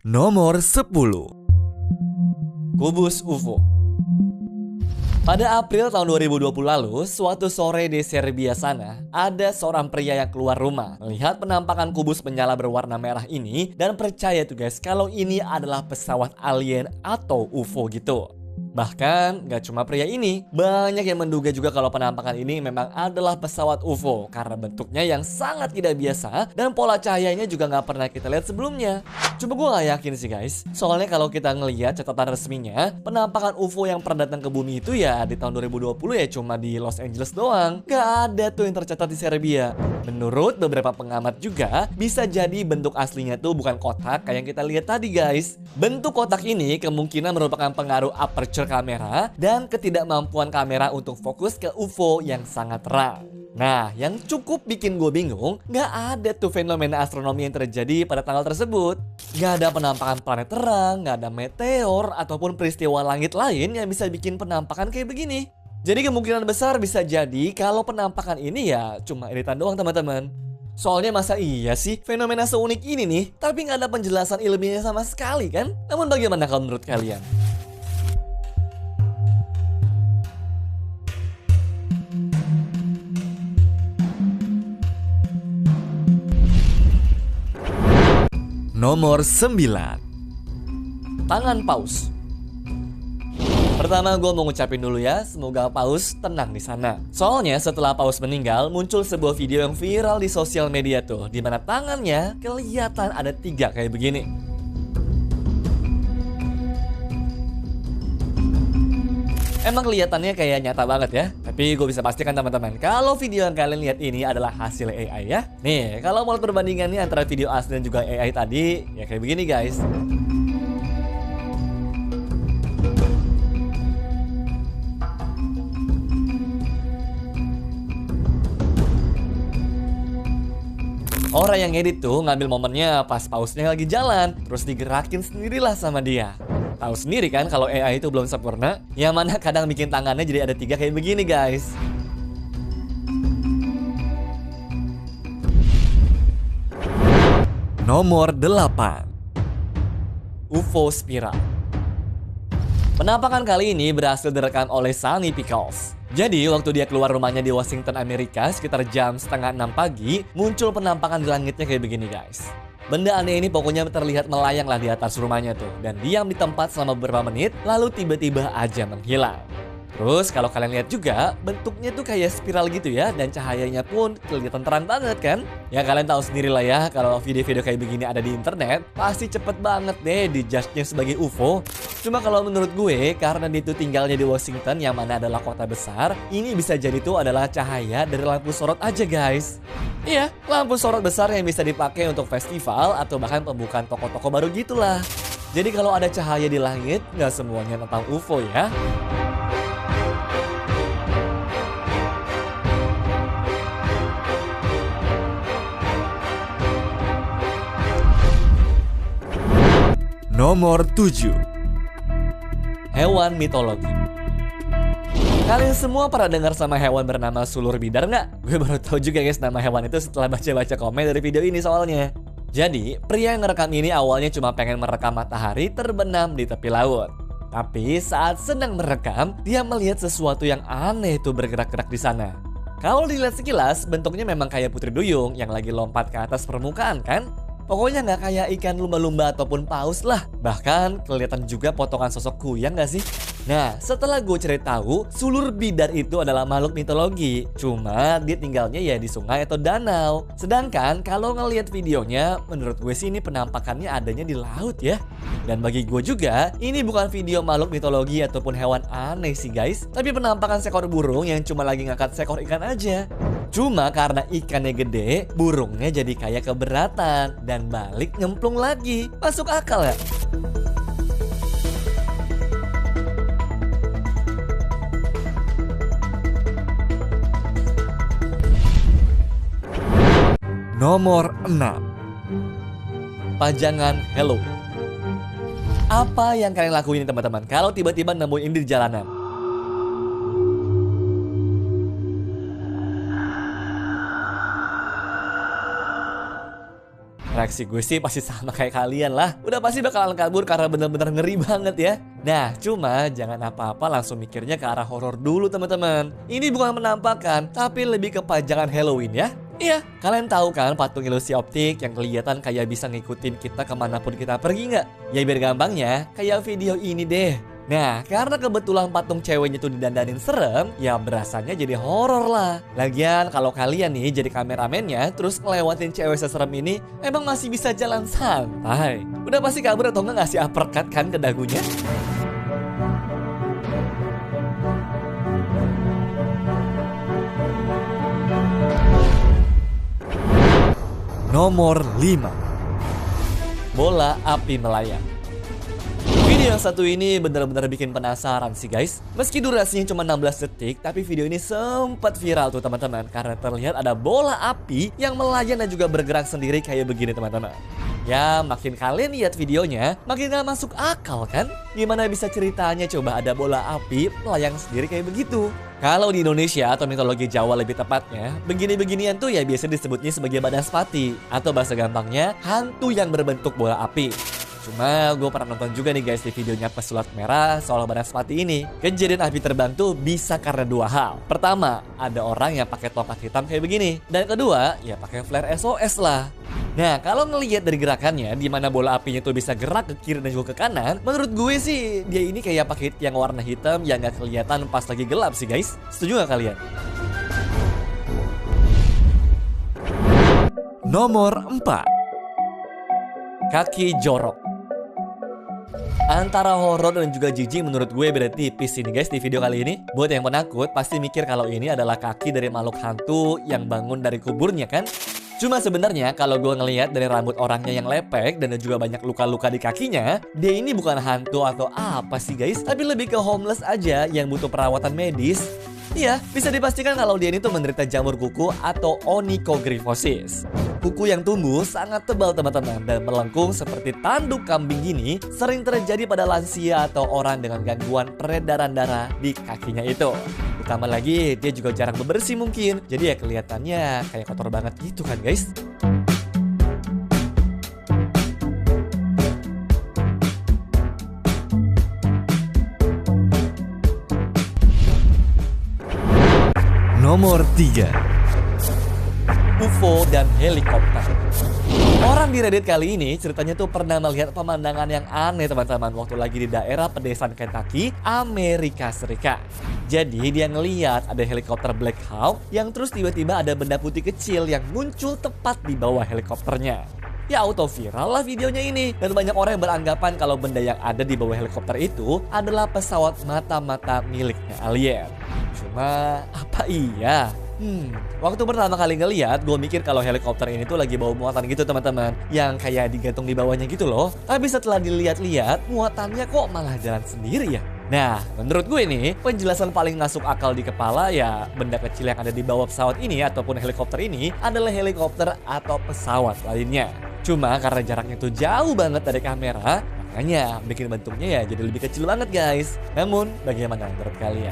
Nomor 10. Kubus UFO. Pada April tahun 2020 lalu, suatu sore di Serbia sana, ada seorang pria yang keluar rumah melihat penampakan kubus menyala berwarna merah ini dan percaya tuh guys kalau ini adalah pesawat alien atau UFO gitu. Bahkan gak cuma pria ini, banyak yang menduga juga kalau penampakan ini memang adalah pesawat UFO karena bentuknya yang sangat tidak biasa dan pola cahayanya juga gak pernah kita lihat sebelumnya. Coba gue gak yakin sih guys, soalnya kalau kita ngelihat catatan resminya, penampakan UFO yang pernah datang ke bumi itu ya di tahun 2020 ya cuma di Los Angeles doang. Gak ada tuh yang tercatat di Serbia. Menurut beberapa pengamat juga, bisa jadi bentuk aslinya tuh bukan kotak kayak yang kita lihat tadi guys. Bentuk kotak ini kemungkinan merupakan pengaruh aperture kamera dan ketidakmampuan kamera untuk fokus ke UFO yang sangat terang. Nah, yang cukup bikin gue bingung, gak ada tuh fenomena astronomi yang terjadi pada tanggal tersebut. Gak ada penampakan planet terang, gak ada meteor, ataupun peristiwa langit lain yang bisa bikin penampakan kayak begini. Jadi kemungkinan besar bisa jadi kalau penampakan ini ya cuma iritan doang teman-teman. Soalnya masa iya sih fenomena seunik ini nih, tapi gak ada penjelasan ilmiahnya sama sekali kan? Namun bagaimana kalau menurut kalian? Nomor 9. Tangan Paus. Pertama gue mau ngucapin dulu ya, semoga Paus tenang di sana. Soalnya setelah Paus meninggal, muncul sebuah video yang viral di sosial media tuh, di mana tangannya kelihatan ada 3 kayak begini. Emang kelihatannya kayak nyata banget ya. Tapi gue bisa pastikan teman-teman, kalau video yang kalian lihat ini adalah hasil AI ya. Nih, kalau mau perbandingannya antara video asli dan juga AI tadi, ya kayak begini guys. Orang yang edit tuh ngambil momennya pas pausnya lagi jalan, terus digerakin sendirilah sama dia. Tahu sendiri kan kalau AI itu belum sempurna, yang mana kadang bikin tangannya jadi ada 3 kayak begini guys. Nomor 8. UFO Spiral. Penampakan kali ini berhasil direkam oleh Sunny Pickles. Jadi waktu dia keluar rumahnya di Washington, Amerika sekitar jam setengah 6 pagi, muncul penampakan di langitnya kayak begini guys. Benda aneh ini pokoknya terlihat melayang lah di atas rumahnya tuh, dan diam di tempat selama beberapa menit, lalu tiba-tiba aja menghilang. Terus kalau kalian lihat juga, bentuknya tuh kayak spiral gitu ya, dan cahayanya pun kelihatan terang banget kan? Ya kalian tahu sendiri lah ya, kalau video-video kayak begini ada di internet, pasti cepet banget deh dijudge-nya sebagai UFO. Cuma kalau menurut gue, karena dia tuh tinggalnya di Washington yang mana adalah kota besar, ini bisa jadi tuh adalah cahaya dari lampu sorot aja guys. Iya, lampu sorot besar yang bisa dipakai untuk festival atau bahkan pembukaan toko-toko baru gitulah. Jadi kalau ada cahaya di langit, nggak semuanya tentang UFO ya. Nomor 7. Hewan mitologi. Kalian semua pernah dengar sama hewan bernama sulur bidar nggak? Gue baru tahu juga guys nama hewan itu setelah baca-baca komen dari video ini soalnya. Jadi, pria yang ngerekam ini awalnya cuma pengen merekam matahari terbenam di tepi laut. Tapi saat sedang merekam, dia melihat sesuatu yang aneh itu bergerak-gerak di sana. Kalau dilihat sekilas, bentuknya memang kayak putri duyung yang lagi lompat ke atas permukaan kan? Pokoknya nggak kayak ikan lumba-lumba ataupun paus lah. Bahkan kelihatan juga potongan sosok kuyang nggak sih? Nah, setelah gue cari tahu, sulur bidar itu adalah makhluk mitologi. Cuma dia tinggalnya ya di sungai atau danau. Sedangkan kalau ngelihat videonya, menurut gue sih ini penampakannya adanya di laut ya. Dan bagi gue juga, ini bukan video makhluk mitologi ataupun hewan aneh sih guys. Tapi penampakan seekor burung yang cuma lagi ngangkat seekor ikan aja. Cuma karena ikannya gede, burungnya jadi kayak keberatan dan balik nyemplung lagi. Masuk akal ya? Nomor 6. Pajangan Hello. Apa yang kalian lakuin teman-teman kalau tiba-tiba nemuin ini di jalanan? reaksi gue sih pasti sama kayak kalian lah. Udah pasti bakalan kabur karena bener-bener ngeri banget ya. Nah, cuma jangan apa-apa langsung mikirnya ke arah horor dulu teman-teman. Ini bukan menampakkan, tapi lebih ke pajangan Halloween ya. Iya, kalian tahu kan patung ilusi optik yang kelihatan kayak bisa ngikutin kita kemanapun kita pergi nggak? Ya biar gampangnya, kayak video ini deh. Nah, karena kebetulan patung ceweknya tuh didandanin serem, ya berasanya jadi horor lah. Lagian kalau kalian nih jadi kameramennya terus ngelewatin cewek seserem ini, emang masih bisa jalan santai. Udah pasti kabur atau nggak ngasih uppercut kan ke dagunya? Nomor 5. Bola api melayang. Video yang satu ini benar-benar bikin penasaran sih guys. Meski durasinya cuma 16 detik, tapi video ini sempat viral tuh teman-teman. Karena terlihat ada bola api yang melayang dan juga bergerak sendiri kayak begini teman-teman. Ya makin kalian lihat videonya, makin gak masuk akal kan? Gimana bisa ceritanya coba ada bola api melayang sendiri kayak begitu? Kalau di Indonesia atau mitologi Jawa lebih tepatnya, begini-beginian tuh ya biasa disebutnya sebagai Badaspati. Atau bahasa gampangnya, hantu yang berbentuk bola api. Cuma gue pernah nonton juga nih guys di videonya Pesulap Merah soal Badaspati ini. Kejadian api terbang tuh bisa karena dua hal. Pertama, ada orang yang pakai tongkat hitam kayak begini. Dan kedua, ya pakai flare SOS lah. Nah, kalau ngelihat dari gerakannya, di mana bola apinya tuh bisa gerak ke kiri dan juga ke kanan, menurut gue sih dia ini kayak pakai yang warna hitam yang gak kelihatan pas lagi gelap sih guys. Setuju gak kalian? Nomor 4. Kaki jorok. Antara horor dan juga jijik menurut gue beda tipis ini guys di video kali ini. Buat yang penakut pasti mikir kalau ini adalah kaki dari makhluk hantu yang bangun dari kuburnya kan. Cuma sebenarnya kalau gue ngelihat dari rambut orangnya yang lepek dan juga banyak luka-luka di kakinya, dia ini bukan hantu atau apa sih guys, tapi lebih ke homeless aja yang butuh perawatan medis. Iya, bisa dipastikan kalau dia ini tuh menderita jamur kuku atau onychogryphosis. Kuku yang tumbuh sangat tebal teman-teman dan melengkung seperti tanduk kambing gini sering terjadi pada lansia atau orang dengan gangguan peredaran darah di kakinya itu. Ditambah lagi dia juga jarang bebersih mungkin, jadi ya kelihatannya kayak kotor banget gitu kan guys. Nomor 3. UFO dan helikopter. Orang di Reddit kali ini ceritanya tuh pernah melihat pemandangan yang aneh teman-teman waktu lagi di daerah pedesaan Kentucky, Amerika Serikat. Jadi dia ngeliat ada helikopter Black Hawk yang terus tiba-tiba ada benda putih kecil yang muncul tepat di bawah helikopternya. Ya auto viral lah videonya ini. Dan banyak orang yang beranggapan kalau benda yang ada di bawah helikopter itu adalah pesawat mata-mata miliknya alien. Cuma apa iya? Waktu pertama kali ngeliat, gue mikir kalau helikopter ini tuh lagi bawa muatan gitu teman-teman, yang kayak digantung di bawahnya gitu loh. Tapi setelah dilihat-lihat, muatannya kok malah jalan sendiri ya. Nah, menurut gue nih, penjelasan paling masuk akal di kepala ya benda kecil yang ada di bawah pesawat ini ataupun helikopter ini adalah helikopter atau pesawat lainnya. Cuma karena jaraknya tuh jauh banget dari kamera, makanya bikin bentuknya ya jadi lebih kecil banget guys. Namun, bagaimana menurut kalian?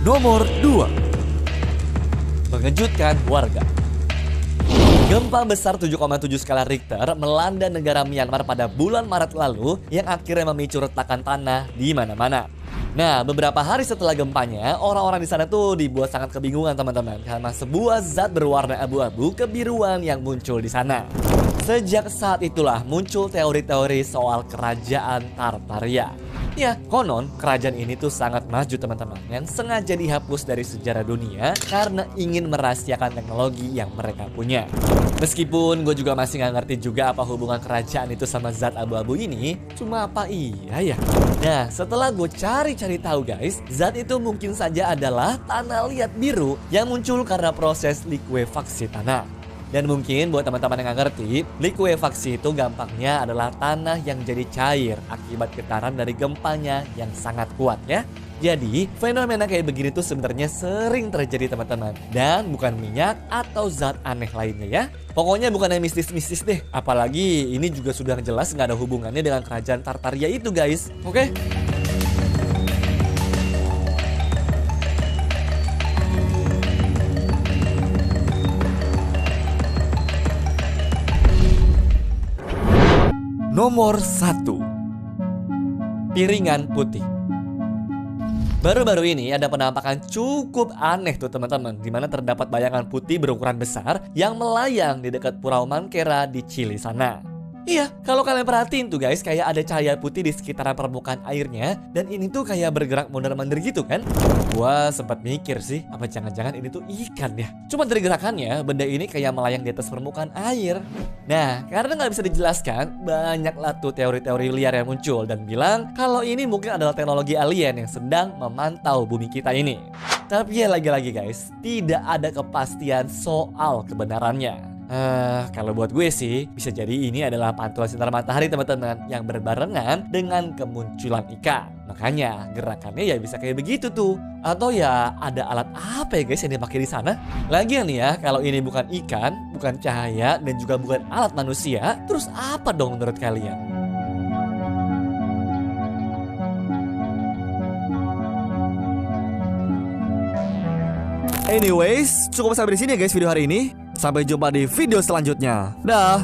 Nomor 2. Mengejutkan warga. Gempa besar 7,7 skala Richter melanda negara Myanmar pada bulan Maret lalu yang akhirnya memicu retakan tanah di mana-mana. Nah, beberapa hari setelah gempanya, orang-orang di sana tuh dibuat sangat kebingungan teman-teman karena sebuah zat berwarna abu-abu kebiruan yang muncul di sana. Sejak saat itulah muncul teori-teori soal kerajaan Tartaria. Ya, konon kerajaan ini tuh sangat maju teman-teman, yang sengaja dihapus dari sejarah dunia karena ingin merahasiakan teknologi yang mereka punya. Meskipun gue juga masih nggak ngerti juga apa hubungan kerajaan itu sama zat abu-abu ini, cuma apa iya ya? Nah, setelah gue cari-cari tahu guys, zat itu mungkin saja adalah tanah liat biru yang muncul karena proses likuifaksi tanah. Dan mungkin buat teman-teman yang nggak ngerti, likuifaksi itu gampangnya adalah tanah yang jadi cair akibat getaran dari gempanya yang sangat kuat ya. Jadi fenomena kayak begini tuh sebenarnya sering terjadi teman-teman. Dan bukan minyak atau zat aneh lainnya ya. Pokoknya bukan yang mistis-mistis deh. Apalagi ini juga sudah jelas nggak ada hubungannya dengan kerajaan Tartaria itu guys. Oke? Nomor 1. Piringan putih. Baru-baru ini ada penampakan cukup aneh tuh teman-teman, di mana terdapat bayangan putih berukuran besar yang melayang di dekat Pulau Mankera di Chili sana. Iya, kalau kalian perhatiin tuh guys, kayak ada cahaya putih di sekitaran permukaan airnya, dan ini tuh kayak bergerak mondar-mandir gitu kan. Gua sempat mikir sih, apa jangan-jangan ini tuh ikan ya? Cuma dari gerakannya, benda ini kayak melayang di atas permukaan air. Nah, karena nggak bisa dijelaskan, banyaklah tuh teori-teori liar yang muncul dan bilang kalau ini mungkin adalah teknologi alien yang sedang memantau bumi kita ini. Tapi ya lagi-lagi guys, tidak ada kepastian soal kebenarannya. Kalau buat gue sih, bisa jadi ini adalah pantulan sinar matahari teman-teman yang berbarengan dengan kemunculan ikan. Makanya gerakannya ya bisa kayak begitu tuh. Atau ya ada alat apa ya guys yang dipakai di sana? Lagian nih ya, kalau ini bukan ikan, bukan cahaya, dan juga bukan alat manusia, terus apa dong menurut kalian? Anyways, cukup sampai di sini ya guys video hari ini. Sampai jumpa di video selanjutnya. Dah.